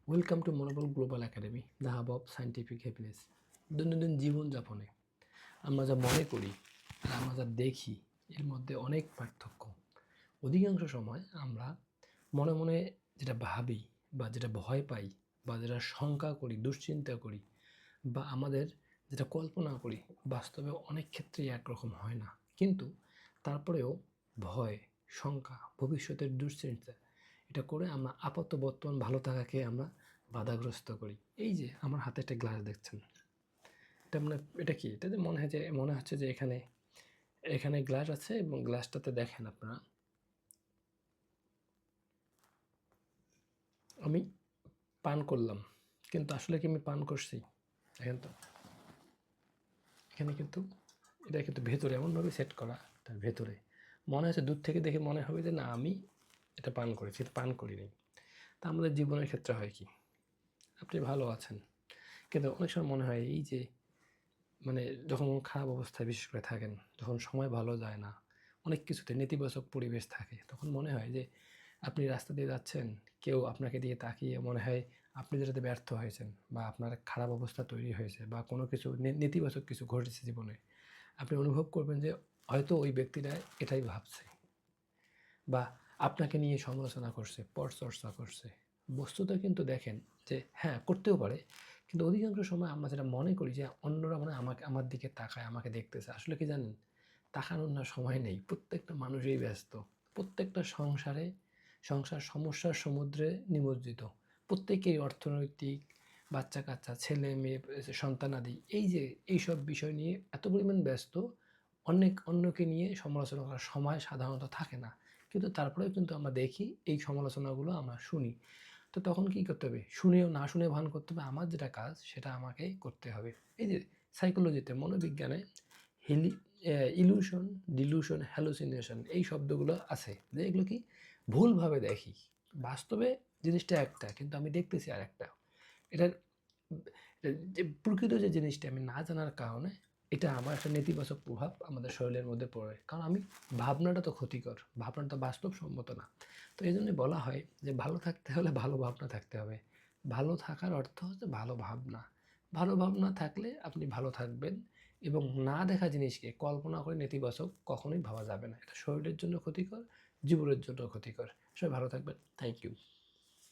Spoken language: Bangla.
ওয়েলকাম টু মনোবল global academy, the hub of scientific happiness. দৈনন্দিন জীবনযাপনে আমরা যা মনে করি আর আমরা যা দেখি এর মধ্যে অনেক পার্থক্য। অধিকাংশ সময় আমরা মনে মনে যেটা ভাবি বা যেটা ভয় পাই বা যেটা শঙ্কা করি, দুশ্চিন্তা করি বা আমাদের যেটা কল্পনা করি, বাস্তবে অনেক ক্ষেত্রেই একরকম হয় না। কিন্তু তারপরেও ভয়, শঙ্কা, ভবিষ্যতের দুশ্চিন্তা এটা করে আমরা আপাতত বর্তমান ভালো থাকাকে আমরা বাধাগ্রস্ত করি। এই যে আমার হাতে একটা গ্লাস দেখছেন, এটা মানে এটা কি? এটা যে মনে হচ্ছে যে এখানে এখানে গ্লাস আছে এবং গ্লাসটাতে দেখেন আপনারা, আমি পান করলাম, কিন্তু আসলে কি আমি পান করছি? দেখেন তো, এখানে কিন্তু এটা কিন্তু ভেতরে এমনভাবে সেট করা, তার ভেতরে মনে হচ্ছে, দূর থেকে দেখে মনে হবে যে না আমি এটা পান করেছি, এটা পান করিনি। তা আমাদের জীবনের ক্ষেত্রে হয় কি, আপনি ভালো আছেন, কিন্তু অনেক সময় মনে হয় এই যে মানে যখন খারাপ অবস্থায় বিশেষ করে থাকেন, যখন সময় ভালো যায় না, অনেক কিছুতে নেতিবাচক পরিবেশ থাকে, তখন মনে হয় যে আপনি রাস্তা দিয়ে যাচ্ছেন, কেউ আপনাকে দিয়ে তাকিয়ে মনে হয় আপনি যেটাতে ব্যর্থ হয়েছেন বা আপনার খারাপ অবস্থা তৈরি হয়েছে বা কোনো কিছু নেতিবাচক কিছু ঘটেছে জীবনে, আপনি অনুভব করবেন যে হয়তো ওই ব্যক্তিটা এটাই ভাবছে বা আপনাকে নিয়ে সমালোচনা করছে, পরচর্চা করছে। বস্তুটা কিন্তু দেখেন যে হ্যাঁ, করতেও পারে, কিন্তু অধিকাংশ সময় আমরা যেটা মনে করি যে অন্যরা মানে আমার দিকে তাকায়, আমাকে দেখতেছে। আসলে কি জানেন? তাকানোর না সময় নেই। প্রত্যেকটা মানুষই ব্যস্ত। প্রত্যেকটা সংসার সমস্যার সমুদ্রে নিমজ্জিত। প্রত্যেকেই অর্থনৈতিক, বাচ্চা-কাচ্চা, ছেলে-মেয়ে, সন্তানাদি এই যে এইসব বিষয় নিয়ে এত পরিমাণ ব্যস্ত, অন্যকে নিয়ে সমালোচনা করার সময় সাধারণত থাকে না। কিন্তু তারপরেও কিন্তু আমরা দেখি এই সমালোচনাগুলো আমরা শুনি। তো তখন কী করতে হবে? শুনেও না শুনে ভান করতে হবে, আমার যেটা কাজ সেটা আমাকেই করতে হবে। এই যে সাইকোলজিতে, মনোবিজ্ঞানে হিলি ইলিউশন, ডিলিউশন, হ্যালুসিনেশন এই শব্দগুলো আছে, যে এগুলো কি ভুলভাবে দেখি। বাস্তবে জিনিসটা একটা, কিন্তু আমি দেখতেছি আরেকটা। এটার যে প্রকৃত যে জিনিসটা আমি না জানার কারণে এটা আমার একটা নেতিবাচক প্রভাব আমাদের শরীরের মধ্যে পড়ে। কারণ আমি ভাবনাটা তো ক্ষতিকর, ভাবনাটা তো বাস্তবসম্মত না। তো এই জন্যই বলা হয় যে ভালো থাকতে হলে ভালো ভাবনা থাকতে হবে। ভালো থাকার অর্থ হচ্ছে ভালো ভাবনা। ভালো ভাবনা থাকলে আপনি ভালো থাকবেন এবং না দেখা জিনিসকে কল্পনা করে নেতিবাচক কখনোই ভাবা যাবে না। এটা শরীরের জন্য ক্ষতিকর, জীবনের জন্য ক্ষতিকর। সবাই ভালো থাকবেন। Thank you.